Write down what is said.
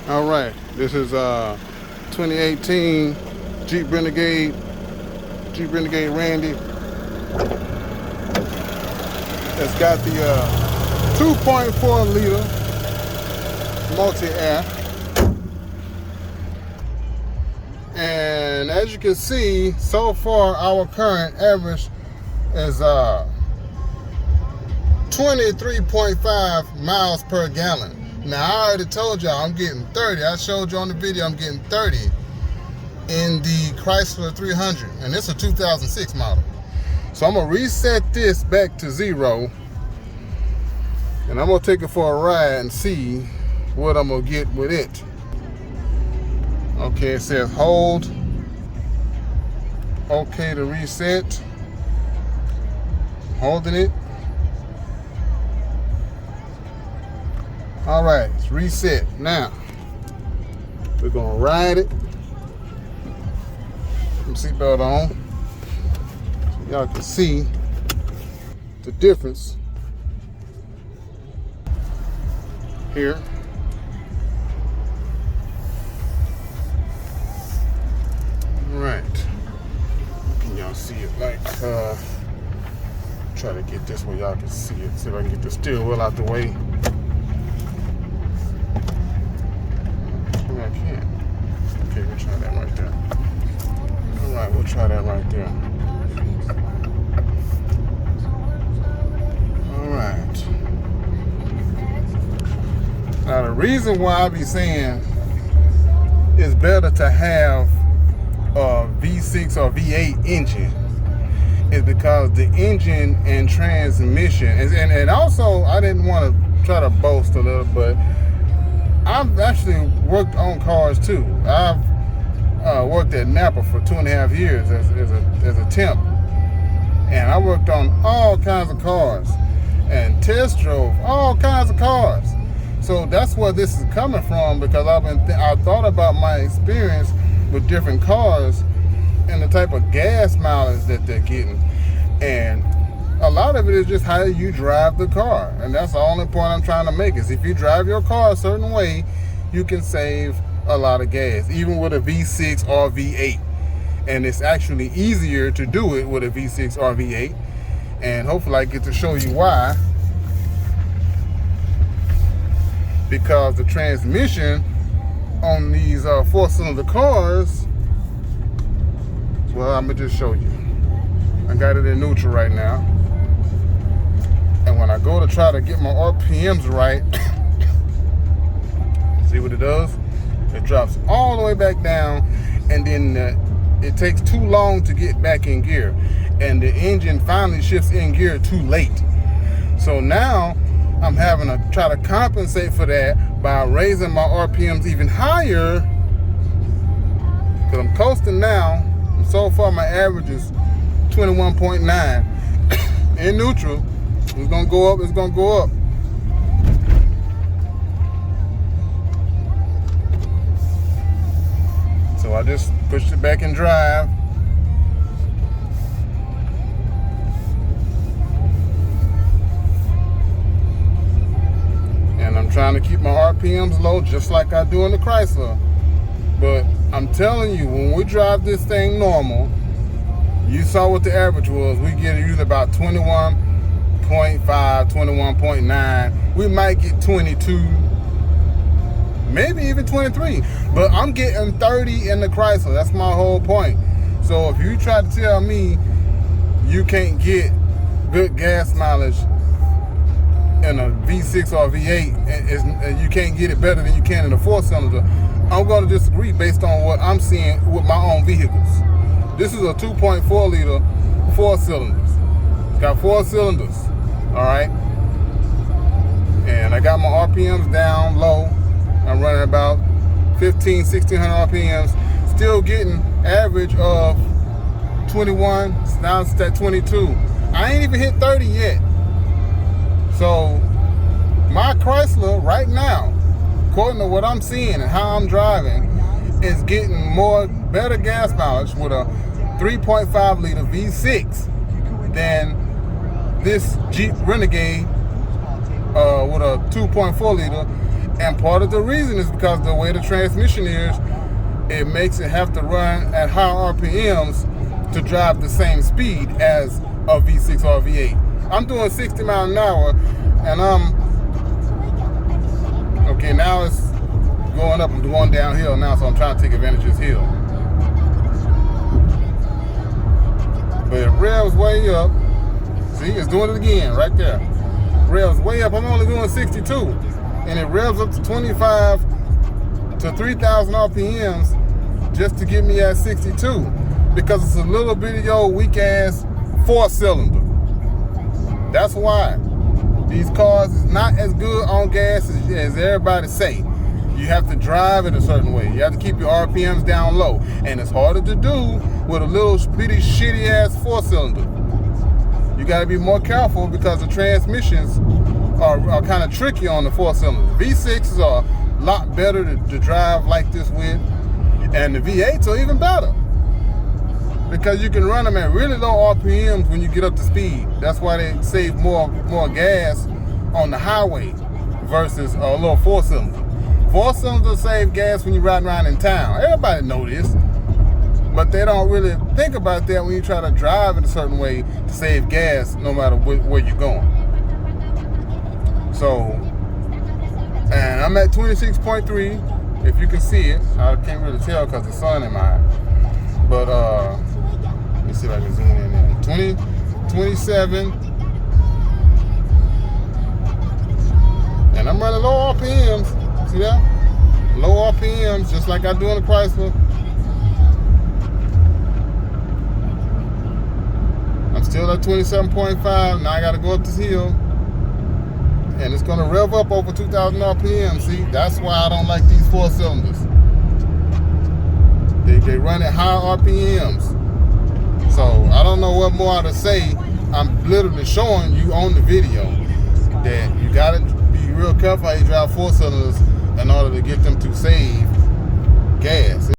All right, this is 2018 Jeep Renegade Randy. It's got the 2.4 liter multi-air, and as you can see, so far our current average is 23.5 miles per gallon. Now, I already told y'all I'm getting 30. I showed you on the video I'm getting 30 in the Chrysler 300, and it's a 2006 model. So I'm gonna reset this back to 0, and I'm gonna take it for a ride and see what I'm gonna get with it. Okay, it says hold. Okay to reset. Holding it. All right, it's reset. Now, we're gonna ride it. Put my seatbelt on so y'all can see the difference here. All right, can y'all see it? Like, try to get this where y'all can see it. See if I can get the steering wheel out the way. I can't. Okay, we'll try that right there. All right, we'll try that right there. All right. Now, the reason why I be saying it's better to have a V6 or V8 engine is because the engine and transmission, and also I didn't want to try to boast a little, but I've actually worked on cars too. I've worked at Napa for 2.5 years as a temp, and I worked on all kinds of cars and test drove all kinds of cars. So that's where this is coming from, because I thought about my experience with different cars and the type of gas mileage that they're getting, and a lot of it is just how you drive the car. And that's the only point I'm trying to make, is if you drive your car a certain way, you can save a lot of gas, even with a V6 or V8. And it's actually easier to do it with a V6 or V8. And hopefully I get to show you why. Because the transmission on these 4-cylinder cars, well, I'm gonna just show you. I got it in neutral right now. And when I go to try to get my RPMs right, see what it does? It drops all the way back down, and then it takes too long to get back in gear. And the engine finally shifts in gear too late. So now I'm having to try to compensate for that by raising my RPMs even higher, because I'm coasting now. And so far my average is 21.9 in neutral. It's gonna go up, it's gonna go up. So I just pushed it back in drive. And I'm trying to keep my RPMs low, just like I do in the Chrysler. But I'm telling you, when we drive this thing normal, you saw what the average was. We get usually about 21.5, 21.9. We might get 22, maybe even 23. But I'm getting 30 in the Chrysler. That's my whole point. So if you try to tell me you can't get good gas mileage in a V6 or V8, and you can't get it better than you can in a 4-cylinder, I'm going to disagree based on what I'm seeing with my own vehicles. This is a 2.4 liter 4-cylinders. It's got 4 cylinders, all right? And I got my RPMs down low. I'm running about 1,600 RPMs. Still getting average of 21, now it's at 22. I ain't even hit 30 yet. So my Chrysler right now, according to what I'm seeing and how I'm driving, is getting better gas mileage with a 3.5 liter V6 than this Jeep Renegade with a 2.4 liter And part of the reason is because the way the transmission is, it makes it have to run at higher RPMs to drive the same speed as a V6 or a V8. I'm doing 60 miles an hour, and okay, now it's going up. I'm going downhill now, so I'm trying to take advantage of this hill. But it revs way up. See, it's doing it again right there. Revs way up. I'm only doing 62, and it revs up to 25 to 3,000 RPMs just to get me at 62, because it's a little bitty old weak ass 4-cylinder. That's why these cars is not as good on gas as everybody say. You have to drive it a certain way. You have to keep your RPMs down low, and it's harder to do with a little bitty shitty ass 4-cylinder. You got to be more careful because the transmissions are kind of tricky on the 4-cylinders. V6s are a lot better to drive like this with, and the V8s are even better because you can run them at really low RPMs when you get up to speed. That's why they save more gas on the highway versus a little 4-cylinder. 4-cylinders save gas when you're riding around in town. Everybody know this, but they don't really think about that when you try to drive it a certain way to save gas no matter where you're going. So, and I'm at 26.3, if you can see it. I can't really tell because the sun in my eye. But let me see if I can zoom in there. 27. And I'm running low RPMs. See that? Low RPMs, just like I do in the Chrysler. I'm still at 27.5. Now I got to go up this hill. And it's going to rev up over 2,000 RPM. See, that's why I don't like these 4-cylinders. They run at high RPMs. So I don't know what more to say. I'm literally showing you on the video that you got to be real careful how you drive 4-cylinders in order to get them to save gas.